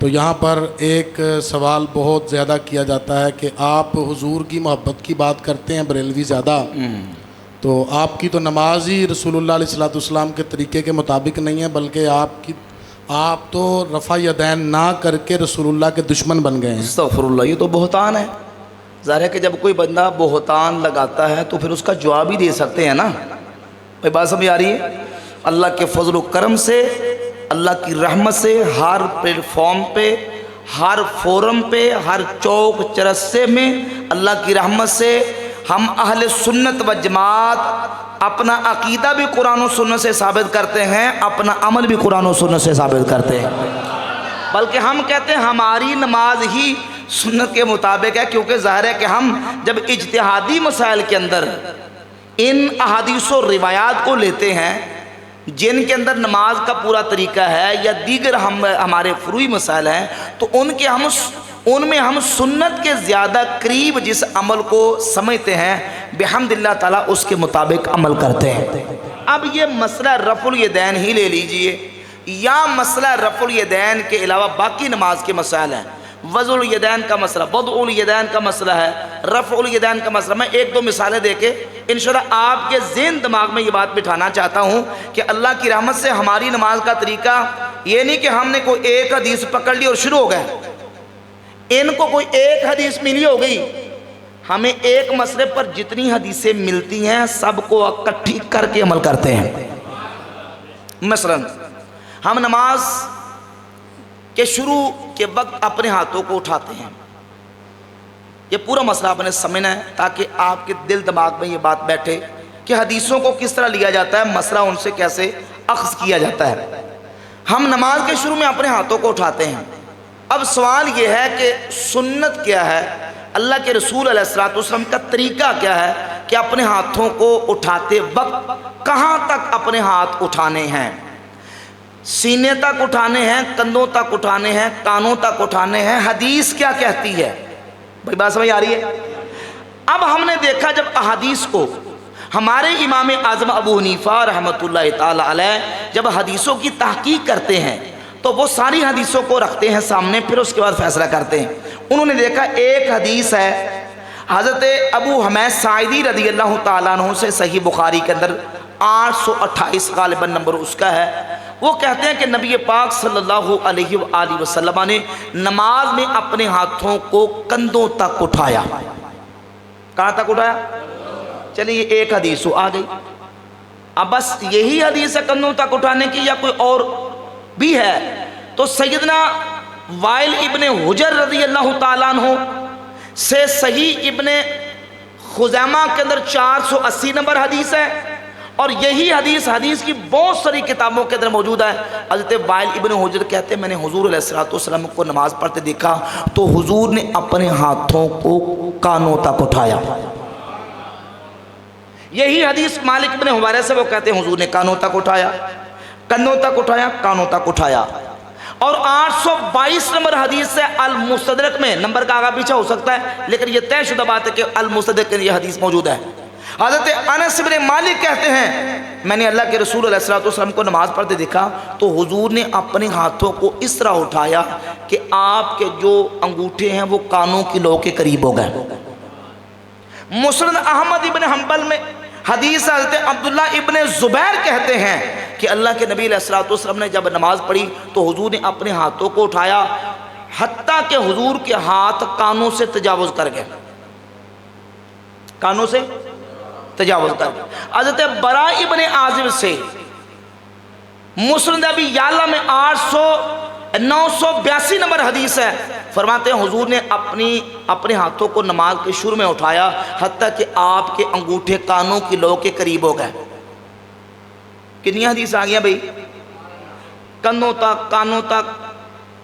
تو یہاں پر ایک سوال بہت زیادہ کیا جاتا ہے کہ آپ حضور کی محبت کی بات کرتے ہیں بریلوی زیادہ، تو آپ کی تو نماز ہی رسول اللہ علیہ الصلوۃ والسلام کے طریقے کے مطابق نہیں ہے، بلکہ آپ تو رفع یدین نہ کر کے رسول اللہ کے دشمن بن گئے ہیں۔ استغفر اللہ، یہ تو بہتان ہے۔ ظاہر ہے کہ جب کوئی بندہ بہتان لگاتا ہے تو پھر اس کا جواب ہی دے سکتے ہیں نا۔ بھائی بات سمجھ آ رہی ہے؟ اللہ کے فضل و کرم سے، اللہ کی رحمت سے ہر پلیٹ فارم پہ، ہر فورم پہ، ہر چوک چرسے میں اللہ کی رحمت سے ہم اہل سنت و جماعت اپنا عقیدہ بھی قرآن و سنت سے ثابت کرتے ہیں، اپنا عمل بھی قرآن و سنت سے ثابت کرتے ہیں، بلکہ ہم کہتے ہیں ہماری نماز ہی سنت کے مطابق ہے، کیونکہ ظاہر ہے کہ ہم جب اجتہادی مسائل کے اندر ان احادیث و روایات کو لیتے ہیں جن کے اندر نماز کا پورا طریقہ ہے یا دیگر ہمارے فروعی مسائل ہیں، تو ان میں ہم سنت کے زیادہ قریب جس عمل کو سمجھتے ہیں بحمد اللہ تعالیٰ اس کے مطابق عمل کرتے ہیں۔ اب یہ مسئلہ رفع الیدین ہی لے لیجئے، یا مسئلہ رفع الیدین کے علاوہ باقی نماز کے مسائل ہیں، وضع الیدین کا مسئلہ، وضع الیدین کا مسئلہ ہے، رفع الیدین کا مسئلہ۔ میں ایک دو مثالیں دے کے انشاءاللہ آپ کے ذہن دماغ میں یہ بات بٹھانا چاہتا ہوں کہ اللہ کی رحمت سے ہماری نماز کا طریقہ یہ نہیں کہ ہم نے کوئی ایک حدیث پکڑ لی اور شروع ہو گئے، ان کو کوئی ایک حدیث ملی ہو گئی، ہمیں ایک مسئلے پر جتنی حدیثیں ملتی ہیں سب کو اکٹھی کر کے عمل کرتے ہیں۔ مثلا ہم نماز کہ شروع کے وقت اپنے ہاتھوں کو اٹھاتے ہیں، یہ پورا مسئلہ آپ نے سمجھنا ہے تاکہ آپ کے دل دماغ میں یہ بات بیٹھے کہ حدیثوں کو کس طرح لیا جاتا ہے، مسئلہ ان سے کیسے اخذ کیا جاتا ہے۔ ہم نماز کے شروع میں اپنے ہاتھوں کو اٹھاتے ہیں۔ اب سوال یہ ہے کہ سنت کیا ہے، اللہ کے رسول علیہ الصلوۃ والسلام کا طریقہ کیا ہے کہ اپنے ہاتھوں کو اٹھاتے وقت کہاں تک اپنے ہاتھ اٹھانے ہیں؟ سینے تک اٹھانے ہیں، کندھوں تک اٹھانے ہیں، کانوں تک اٹھانے ہیں؟ حدیث کیا کہتی ہے؟ بھائی بات سمجھ آ رہی ہے؟ اب ہم نے دیکھا جب احادیث کو ہمارے امام اعظم ابو حنیفہ رحمۃ اللہ تعالی علیہ جب حدیثوں کی تحقیق کرتے ہیں تو وہ ساری حدیثوں کو رکھتے ہیں سامنے، پھر اس کے بعد فیصلہ کرتے ہیں۔ انہوں نے دیکھا ایک حدیث ہے حضرت ابو حمید ساعدی رضی اللہ تعالیٰ عنہ سے، صحیح بخاری کے اندر 828 غالباً نمبر اس کا ہے، وہ کہتے ہیں کہ نبی پاک صلی اللہ علیہ وآلہ وسلم نے نماز میں اپنے ہاتھوں کو کندھوں تک اٹھایا۔ کہاں تک اٹھایا؟ چلیے ایک حدیث آ گئی، اب بس یہی حدیث ہے کندھوں تک اٹھانے کی یا کوئی اور بھی ہے؟ تو سیدنا وائل ابن حجر رضی اللہ تعالیٰ عنہ سے صحیح ابن خزیمہ کے اندر 480 نمبر حدیث ہے، اور یہی حدیث کی بہت ساری کتابوں کے اندر موجود ہے۔ حضرت وائل ابن حجر کہتے ہیں میں نے حضور علیہ الصلوۃ والسلام کو نماز پڑھتے دیکھا تو حضور نے اپنے ہاتھوں کو کانوں تک اٹھایا۔ یہی حدیث مالک ابن حویرہ سے، وہ کہتے ہیں حضور نے کانوں تک اٹھایا، کندھوں تک اٹھایا، کانوں تک اٹھایا۔ اور 822 نمبر حدیث سے المستدرک میں، نمبر کا آگا پیچھا ہو سکتا ہے لیکن یہ طے شدہ بات ہے کہ المستدرک میں یہ حدیث موجود ہے۔ حضرت انس بن مالک کہتے ہیں میں نے اللہ کے رسول علیہ الصلوۃ والسلام کو نماز پڑھتے دیکھا تو حضور نے اپنے ہاتھوں کو اس طرح اٹھایا کہ آپ کے جو انگوٹھے ہیں وہ کانوں کی لو کے قریب ہو گئے۔ مسند احمد ابن حنبل میں حدیث حضرت عبداللہ ابن زبیر کہتے ہیں کہ اللہ کے نبی علیہ الصلوۃ والسلام نے جب نماز پڑھی تو حضور نے اپنے ہاتھوں کو اٹھایا حتیٰ کہ حضور کے ہاتھ کانوں سے تجاوز کر گئے، کانوں سے تجاوز کر گئے۔ حضرت براء ابن عازب سے مسند ابی یعلا میں 982 نمبر حدیث ہے، فرماتے ہیں حضور نے اپنے ہاتھوں کو نماز کے شروع میں اٹھایا حتیٰ کہ آپ کے انگوٹھے کانوں کی لو کے قریب ہو گئے۔ کتنی حدیث آ گیا بھئی؟ کندھوں تک، کانوں تک،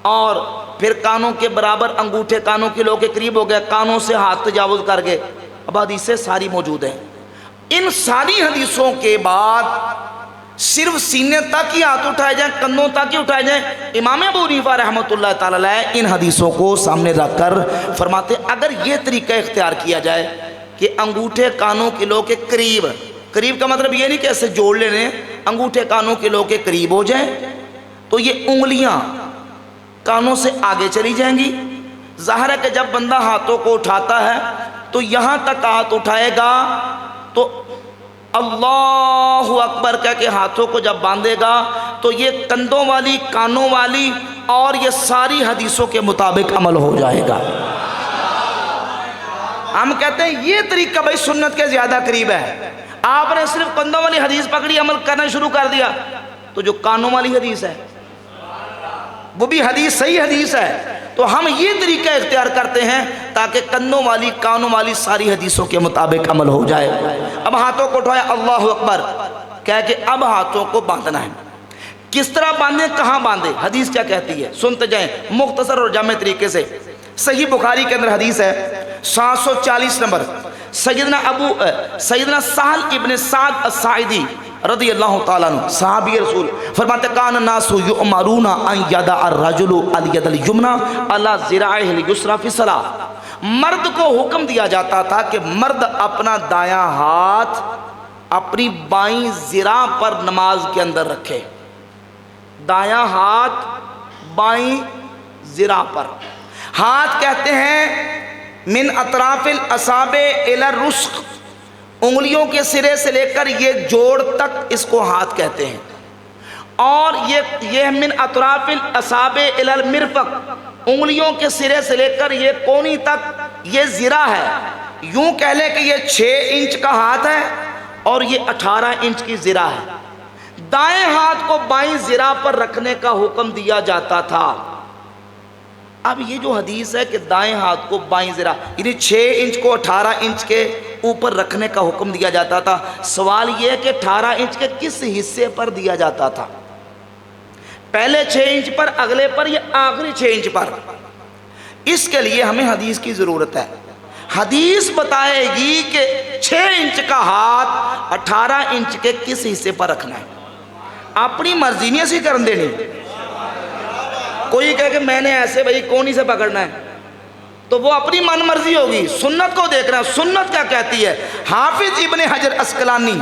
اور پھر کانوں کے برابر انگوٹھے کانوں کی لو کے قریب ہو گئے، کانوں سے ہاتھ تجاوز کر گئے۔ اب حدیثیں ساری موجود ہیں۔ ان ساری حدیثوں کے بعد صرف سینے تک ہی ہاتھ اٹھائے جائیں، کندھوں تک ہی اٹھائے جائیں؟ امام ابو حنیفہ رحمۃ اللہ تعالی علیہ ان حدیثوں کو سامنے رکھ کر فرماتے اگر یہ طریقہ اختیار کیا جائے کہ انگوٹھے کانوں کی لو کے قریب، قریب کا مطلب یہ نہیں کہ ایسے جوڑ لینے، انگوٹھے کانوں کی لو کے قریب ہو جائیں، تو یہ انگلیاں کانوں سے آگے چلی جائیں گی۔ ظاہر ہے کہ جب بندہ ہاتھوں کو اٹھاتا ہے تو یہاں تک ہاتھ اٹھائے گا تو اللہ اکبر کہہ کے ہاتھوں کو جب باندھے گا تو یہ کندھوں والی، کانوں والی اور یہ ساری حدیثوں کے مطابق عمل ہو جائے گا۔ ہم کہتے ہیں یہ طریقہ بھائی سنت کے زیادہ قریب ہے۔ آپ نے صرف کندھوں والی حدیث پکڑی، عمل کرنا شروع کر دیا، تو جو کانوں والی حدیث ہے وہ بھی حدیث صحیح حدیث ہے، تو ہم یہ طریقہ اختیار کرتے ہیں تاکہ کندھوں والی، کانوں والی ساری حدیثوں کے مطابق عمل ہو جائے۔ اب ہاتھوں کو اٹھایا، اللہ اکبر کہہ کے اب ہاتھوں کو باندھنا ہے۔ کس طرح باندھیں، کہاں باندھیں، حدیث کیا کہتی ہے سنتے جائیں مختصر اور جامع طریقے سے۔ صحیح بخاری کے اندر حدیث ہے 740 نمبر، سیدنا سہل ابن سعد الساعدی رضی اللہ تعالیٰ عنہ صحابی رسول فرماتے کان الناس یؤمرون ان یضع الرجل الید الیمنی علی ذراعہ الیسری فی الصلاۃ، مرد کو حکم دیا جاتا تھا کہ مرد اپنا دایاں ہاتھ اپنی بائیں ذراع پر نماز کے اندر رکھے، دایاں ہاتھ بائیں ذراع پر۔ ہاتھ کہتے ہیں من اطراف الاصابع الی الرسغ، انگلیوں کے سرے سے لے کر یہ جوڑ تک اس کو ہاتھ کہتے ہیں، اور یہ من اطراف الاصابع الی المرفق، انگلیوں کے سرے سے لے کر یہ کونی تک یہ ذراع ہے۔ یوں کہہ لیں کہ یہ 6 انچ کا ہاتھ ہے اور یہ 18 انچ کی ذراع ہے۔ دائیں ہاتھ کو بائیں ذراع پر رکھنے کا حکم دیا جاتا تھا۔ اب یہ جو حدیث ہے کہ دائیں ہاتھ کو بائیں ذراع یعنی 6 انچ کو 18 انچ کے اوپر رکھنے کا حکم دیا جاتا تھا، سوال یہ ہے کہ 18 انچ کے کس حصے پر دیا جاتا تھا، پہلے 6 انچ پر، اگلے پر، یا آخری 6 انچ پر؟ اس کے لیے ہمیں حدیث کی ضرورت ہے۔ حدیث بتائے گی کہ 6 انچ کا ہاتھ 18 انچ کے کس حصے پر رکھنا ہے، اپنی مرضی نہیں ایسی کرن دینی۔ کوئی کہے کہ میں نے ایسے بھائی کونی سے پکڑنا ہے، تو وہ اپنی من مرضی ہوگی، سنت کو دیکھ رہا ہے، سنت کیا کہتی ہے۔ حافظ ابن حجر اسقلانی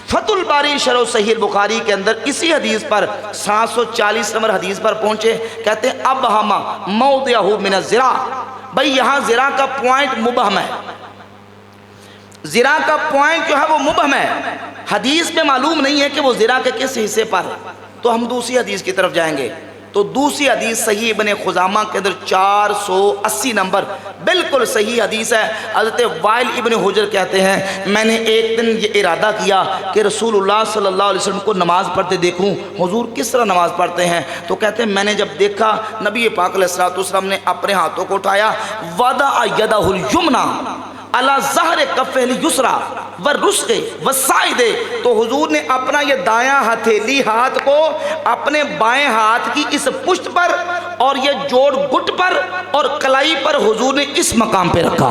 فتح الباری شرح صحیح البخاری کے اندر اسی حدیث پر 740 نمبر حدیث پر پہنچے، کہتے ہیں اب ہما موضعہ من الذراع، بھائی یہاں ذراع کا پوائنٹ مبہم ہے، ذراع کا پوائنٹ جو ہے وہ مبہم ہے، حدیث میں معلوم نہیں ہے کہ وہ ذراع کے کس حصے پر۔ تو ہم دوسری حدیث کی طرف جائیں گے، تو دوسری حدیث صحیح ابن خزامہ کے اندر 480 نمبر بالکل صحیح حدیث ہے۔ حضرت وائل ابن حجر کہتے ہیں میں نے ایک دن یہ ارادہ کیا کہ رسول اللہ صلی اللہ علیہ وسلم کو نماز پڑھتے دیکھوں، حضور کس طرح نماز پڑھتے ہیں، تو کہتے ہیں میں نے جب دیکھا نبی پاک علیہ الصلوۃ والسلام نے اپنے ہاتھوں کو اٹھایا، وضع یدہ الیمنی علی ظہر کفہ الیسری والرسغ والساعد، تو حضور نے اپنا یہ دایاں ہتھیلی ہاتھ کو اپنے بائیں ہاتھ کی اس پشت پر اور یہ جوڑ گٹ پر اور کلائی پر حضور نے اس مقام پہ رکھا۔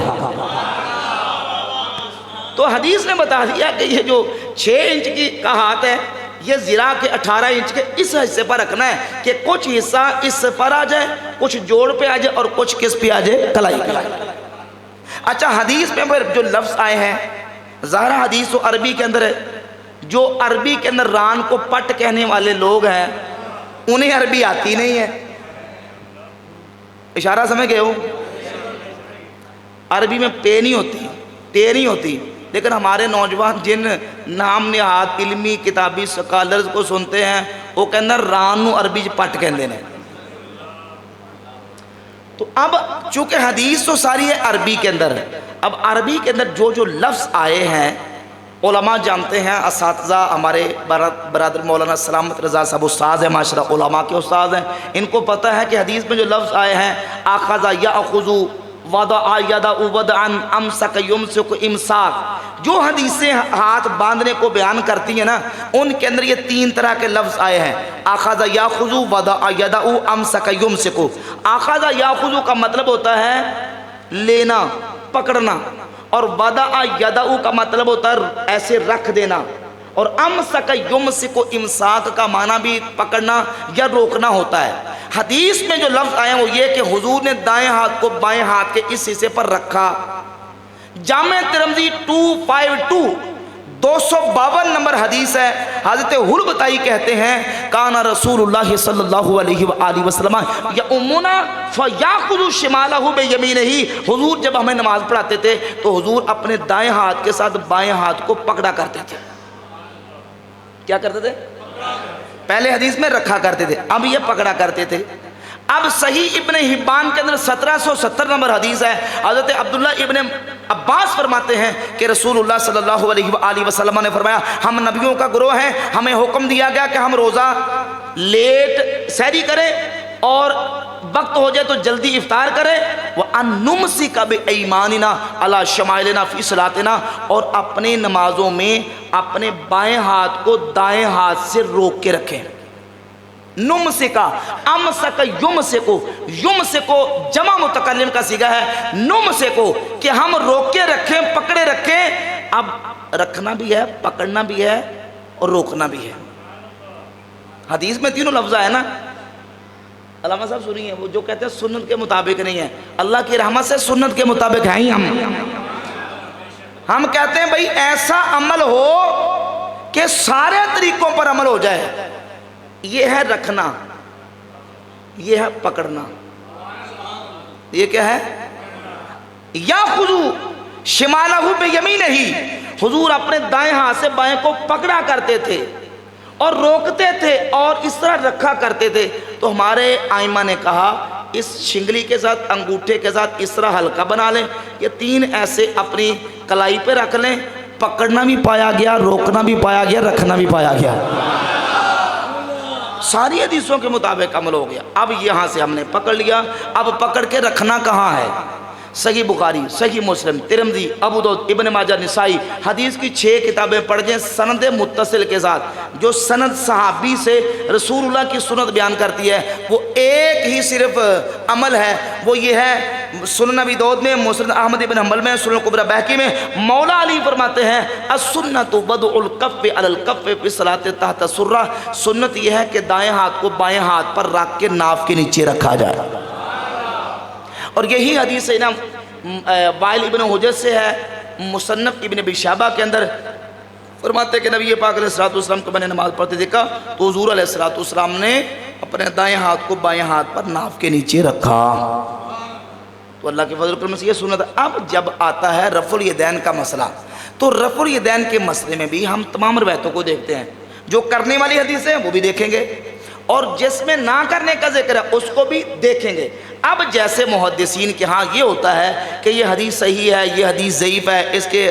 تو حدیث نے بتا دیا کہ یہ جو 6 انچ کی کا ہاتھ ہے یہ ذراع کے 18 انچ کے اس حصے پر رکھنا ہے کہ کچھ حصہ اس پر آ جائے، کچھ جوڑ پہ آ جائے اور کچھ کس پہ آ جائے، کلائی پہ۔ اچھا حدیث میں جو لفظ آئے ہیں، ظاہر حدیث تو عربی کے اندر ہے، جو عربی کے اندر ران کو پٹ کہنے والے لوگ ہیں انہیں عربی آتی نہیں ہے، اشارہ سمجھ گئے ہو، عربی میں پے نہیں ہوتی، ٹے نہیں ہوتی، لیکن ہمارے نوجوان جن نام نہاد علمی کتابی سکالرز کو سنتے ہیں وہ کہنا ران نو عربی پٹ کہندے نے۔ تو اب چونکہ حدیث تو ساری ہے عربی کے اندر، اب عربی کے اندر جو لفظ آئے ہیں علماء جانتے ہیں، اساتذہ ہمارے برادر مولانا سلامت رضا صاحب استاد ہیں، معاشرہ علماء کے استاد ہیں، ان کو پتہ ہے کہ حدیث میں جو لفظ آئے ہیں اخذ یاخذ وضع یدہ وضعا امسک یمسک امساک، جو حدیثیں ہاتھ باندھنے کو بیان کرتی ہیں نا ان کے اندر یہ 3 طرح کے لفظ آئے ہیں، اخذ یاخذ وضع یدہ امسک یمسک۔ اخذ یاخذ کا مطلب ہوتا ہے لینا، پکڑنا، اور وضع یدہ کا مطلب ہوتا ہے ایسے رکھ دینا، اور امسک یمسک امساک کا معنی بھی پکڑنا یا روکنا ہوتا ہے۔ حدیث میں جو لفظ آئے ہیں وہ یہ کہ حضور نے دائیں ہاتھ کو بائیں ہاتھ کے اس حصے پر رکھا۔ جامع ترمذی 252 252 نمبر حدیث ہے، حضرت حلبتائی کہتے ہیں کانا رسول اللہ صلی اللہ علیہ وآلہ وسلم یؤمنا فیاخذ شمالہ بیمینہ، حضور جب ہمیں نماز پڑھاتے تھے تو حضور اپنے دائیں ہاتھ کے ساتھ بائیں ہاتھ کو پکڑا کرتے تھے. کیا کرتے تھے؟ پہلے حدیث میں رکھا کرتے تھے، اب یہ پکڑا کرتے تھے. اب صحیح ابن حبان کے اندر 1770 نمبر حدیث ہے، حضرت عبداللہ ابن عباس فرماتے ہیں کہ رسول اللہ صلی اللہ علیہ وآلہ وسلم نے فرمایا ہم نبیوں کا گروہ ہیں، ہمیں حکم دیا گیا کہ ہم روزہ لیٹ سحری کریں اور وقت ہو جائے تو جلدی افطار کریں، وَأَن نُمْسِكَ بِأَيْمَانِنَا عَلَى شَمَائِلِنَا فِي صَلَاتِنَا، اور اپنے نمازوں میں اپنے بائیں ہاتھ کو دائیں ہاتھ سے روک کے رکھیں. نمسکا، امسک یمسکو، یمسکو جمع متکلم کا صیغہ ہے، نمسکو کہ ہم روک کے رکھیں، پکڑے رکھیں. اب رکھنا بھی ہے، پکڑنا بھی ہے اور روکنا بھی ہے. حدیث میں تینوں لفظ ہے نا. علامہ صاحب سنیے، وہ جو کہتے ہیں سنت کے مطابق نہیں ہے، اللہ کی رحمت سے سنت کے مطابق ہیں ہی. ہم کہتے ہیں بھئی ایسا عمل ہو کہ سارے طریقوں پر عمل ہو جائے. یہ ہے رکھنا، یہ ہے پکڑنا. یہ کیا ہے؟ یا خذو شمالہ بیمینہ، حضور اپنے دائیں ہاتھ سے بائیں کو پکڑا کرتے تھے اور روکتے تھے اور اس طرح رکھا کرتے تھے. تو ہمارے آئمہ نے کہا اس شنگلی کے ساتھ انگوٹھے کے ساتھ اس طرح ہلکا بنا لیں، یہ تین ایسے اپنی کلائی پہ رکھ لیں. پکڑنا بھی پایا گیا، روکنا بھی پایا گیا، رکھنا بھی پایا گیا. ساری حدیثوں کے مطابق عمل ہو گیا. اب یہاں سے ہم نے پکڑ لیا، اب پکڑ کے رکھنا کہاں ہے؟ صحیح بخاری، صحیح مسلم، ترمذی، ابو داؤد، ابن ماجہ، نسائی، حدیث کی 6 کتابیں پڑھ جائیں سند متصل کے ساتھ. جو سند صحابی سے رسول اللہ کی سنت بیان کرتی ہے وہ ایک ہی صرف عمل ہے، وہ یہ ہے سنن ابی داؤد میں، مسند احمد بن حنبل میں، سنن کبری بہقی میں. مولا علی فرماتے ہیں السنت بدء الکف علی الکف فی الصلاۃ تحت السرہ، سنت یہ ہے کہ دائیں ہاتھ کو بائیں ہاتھ پر رکھ کے ناف کے نیچے رکھا جائے. اور یہی حدیث ہے نا وائل ابن حجر سے ہے، مصنف ابن ابی شیبہ کے اندر فرماتے ہیں کہ نبی پاک علیہ السلام کو میں نے نماز پڑھتے دیکھا تو حضور علیہ السلام نے اپنے دائیں ہاتھ کو بائیں ہاتھ پر ناف کے نیچے رکھا. تو اللہ کے فضل و کرم سے یہ سنت. اب جب آتا ہے رفع الیدین کا مسئلہ، تو رفع الیدین کے مسئلے میں بھی ہم تمام روایتوں کو دیکھتے ہیں. جو کرنے والی حدیث ہے وہ بھی دیکھیں گے اور جس میں نہ کرنے کا ذکر ہے اس کو بھی دیکھیں گے. اب جیسے محدثین کے ہاں یہ ہوتا ہے کہ یہ حدیث صحیح ہے، یہ حدیث ضعیف ہے، اس کے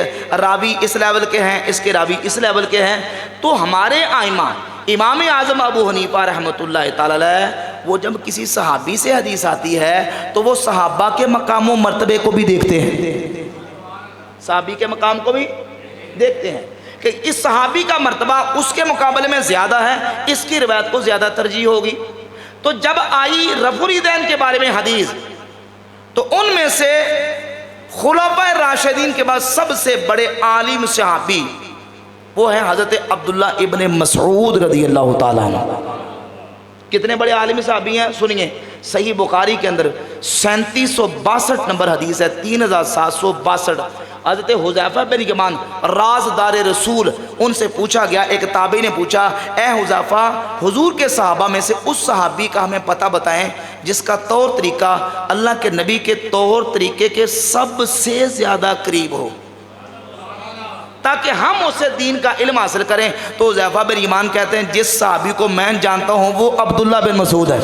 راوی اس لیول کے ہیں، اس کے راوی اس لیول کے ہیں، تو ہمارے آئمہ امام اعظم ابو حنیفہ رحمۃ اللہ تعالی علیہ وہ جب کسی صحابی سے حدیث آتی ہے تو وہ صحابہ کے مقام و مرتبے کو بھی دیکھتے ہیں، صحابی کے مقام کو بھی دیکھتے ہیں کہ اس صحابی کا مرتبہ اس کے مقابلے میں زیادہ ہے، اس کی روایت کو زیادہ ترجیح ہوگی. تو جب آئی رفع الیدین کے بارے میں حدیث تو ان میں سے خلفائے راشدین کے بعد سب سے بڑے عالم صحابی وہ ہیں حضرت عبداللہ ابن مسعود رضی اللہ تعالیٰ عنہ. کتنے بڑے عالم صحابی ہیں سنیے. صحیح بخاری کے اندر 3762 نمبر حدیث ہے، 3762. حضرت حذیفہ بن یمان رازدار رسول، ان سے پوچھا گیا، ایک تابعی نے پوچھا اے حذیفہ حضور کے صحابہ میں سے اس صحابی کا ہمیں پتہ بتائیں جس کا طور طریقہ اللہ کے نبی کے طور طریقے کے سب سے زیادہ قریب ہو تاکہ ہم اسے دین کا علم حاصل کریں. تو حذیفہ بن یمان کہتے ہیں جس صحابی کو میں جانتا ہوں وہ عبداللہ بن مسعود ہے.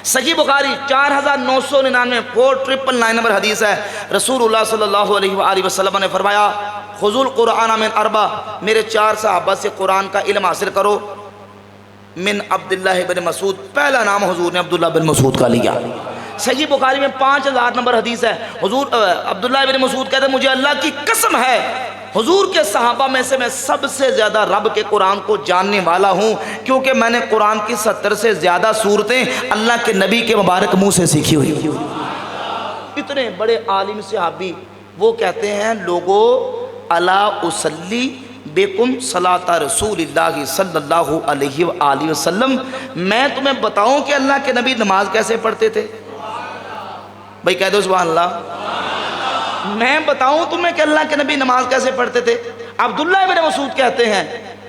صحیح بخاری 4999 4999 نمبر حدیث ہے. رسول اللہ صلی اللہ علیہ وآلہ وسلم نے فرمایا خذوا القرآن من 4، میرے 4 صحابہ سے قرآن کا علم حاصل کرو. من عبداللہ بن مسعود، پہلا نام حضور نے عبداللہ بن مسعود کا لیا. صحیح بخاری میں 5000 نمبر حدیث ہے. حضور عبداللہ بن مسعود کہتے ہیں مجھے اللہ کی قسم ہے حضور کے صحابہ میں سے میں سب سے زیادہ رب کے قرآن کو جاننے والا ہوں، کیونکہ میں نے قرآن کی 70 سے زیادہ صورتیں اللہ کے نبی کے مبارک منہ سے سیکھی ہوئی. اتنے بڑے عالم صحابی وہ کہتے ہیں لوگو الا اصلی بیکم صلاۃ رسول اللہ صلی اللہ علیہ وآلہ وسلم، میں تمہیں بتاؤں کہ اللہ کے نبی نماز کیسے پڑھتے تھے. بھائی کہہ دو سبحان اللہ. میں بتاؤں تمہیں کہ اللہ کے نبی نماز کیسے پڑھتے تھے. عبداللہ ابن مسعود کہتے ہیں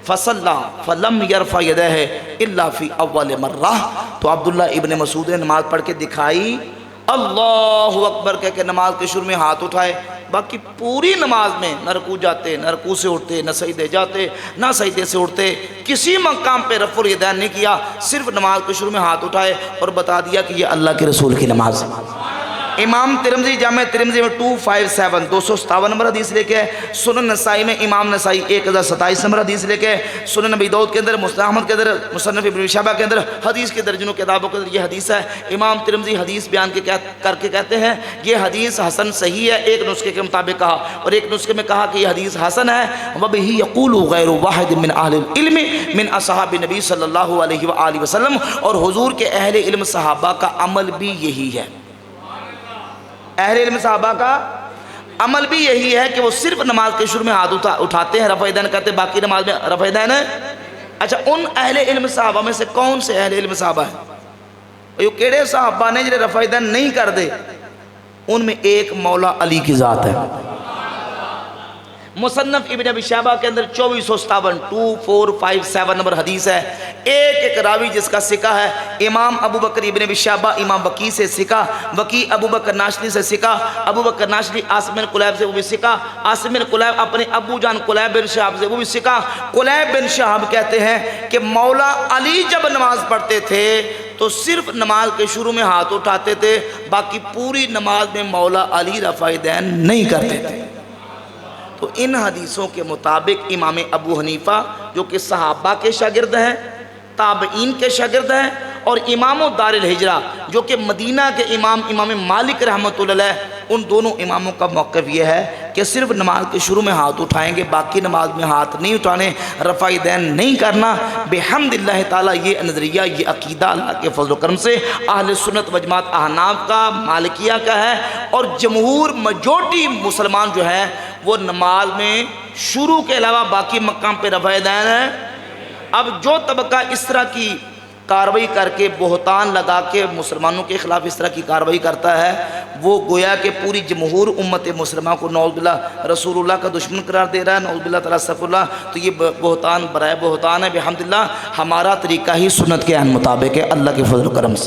فصلى فلم يرفع يديه الا في اول مرہ، تو عبداللہ ابن مسعود نے نماز پڑھ کے دکھائی، اللہ اکبر کہہ کے نماز کے شروع میں ہاتھ اٹھائے، باقی پوری نماز میں نہ رکوع جاتے، نہ رکوع سے اٹھتے، نہ سجدے جاتے، نہ سجدے سے اٹھتے، کسی مقام پہ رفع الیدین نہیں کیا، صرف نماز کے شروع میں ہاتھ اٹھائے اور بتا دیا کہ یہ اللہ کے رسول کی نماز ہے۔ امام ترمذی جامع ترمذی میں 257 257 نمبر حدیث لے کے، سنن نسائی میں امام نسائی 1027 نمبر حدیث لے کے، سنن نبی داؤد کے اندر، مسند احمد کے اندر، مصنف ابن شہبہ کے اندر، حدیث کے درجنوں کتابوں کے اندر یہ حدیث ہے۔ امام ترمذی حدیث بیان کر کے کہتے ہیں یہ حدیث حسن صحیح ہے، ایک نسخے کے مطابق کہا، اور ایک نسخے میں کہا کہ یہ حدیث حسن ہے۔ وَبِهِ يَقُولُ غَيْرُ وَاحِدٍ مِّنْ أَهْلِ الْعِلْمِ مِنْ أَصْحَابِ نبی صلی اللہ علیہ وآلہ وسلم، اور حضور کے اہل علم صحابہ کا عمل بھی یہی ہے، اہل علم صحابہ کا عمل بھی یہی ہے کہ وہ صرف نماز کے شروع میں ہاتھ اٹھاتے ہیں، رفع یدین کرتے، باقی نماز میں رفع یدین ہے۔ اچھا، ان اہل علم صحابہ میں سے کون سے اہل علم صحابہ ہیں؟ یہ کیڑے صحابہ نے جنہیں رفع یدین نہیں کر دے؟ ان میں ایک مولا علی کی ذات ہے۔ مصنف ابن ابی شیبہ کے اندر 2457 2457 نمبر حدیث ہے، ایک راوی جس کا ثقہ ہے امام ابو بکر ابن ابی شیبہ، امام وکی سے ثقہ، وکی ابو بکر ناشلی سے ثقہ، ابو بکر ناشلی عاصم بن قلیب سے وہ بھی ثقہ، عاصم بن قلیب اپنے ابو جان قلیب بن شہاب سے وہ بھی ثقہ۔ قلیب بن شہاب کہتے ہیں کہ مولا علی جب نماز پڑھتے تھے تو صرف نماز کے شروع میں ہاتھ اٹھاتے تھے، باقی پوری نماز میں مولا علی رفع یدین نہیں کرتے تھے۔ تو ان حدیثوں کے مطابق امام ابو حنیفہ جو کہ صحابہ کے شاگرد ہیں، تابعین کے شاگرد ہیں، اور امام دار الہجرہ جو کہ مدینہ کے امام مالک رحمۃ اللہ علیہ، ان دونوں اماموں کا موقف یہ ہے کہ صرف نماز کے شروع میں ہاتھ اٹھائیں گے، باقی نماز میں ہاتھ نہیں اٹھانے، رفع یدین نہیں کرنا۔ بحمد اللہ تعالیٰ یہ نظریہ، یہ عقیدہ اللہ کے فضل و کرم سے اہل سنت و جماعت احناف کا، مالکیہ کا ہے، اور جمہور میجورٹی مسلمان جو ہے وہ نماز میں شروع کے علاوہ باقی مقام پہ رفع یدین ہے۔ اب جو طبقہ اس طرح کی کاروائی کر کے بہتان لگا کے مسلمانوں کے خلاف اس طرح کی کاروائی کرتا ہے، وہ گویا کہ پوری جمہور امت مسلمہ کو نعوذ باللہ رسول اللہ کا دشمن قرار دے رہا ہے، نعوذ باللہ تعالیٰ استغفر اللہ۔ تو یہ بہتان برائے بہتان ہے۔ بحمداللہ ہمارا طریقہ ہی سنت کے عین مطابق ہے، اللہ کے فضل و کرم سے۔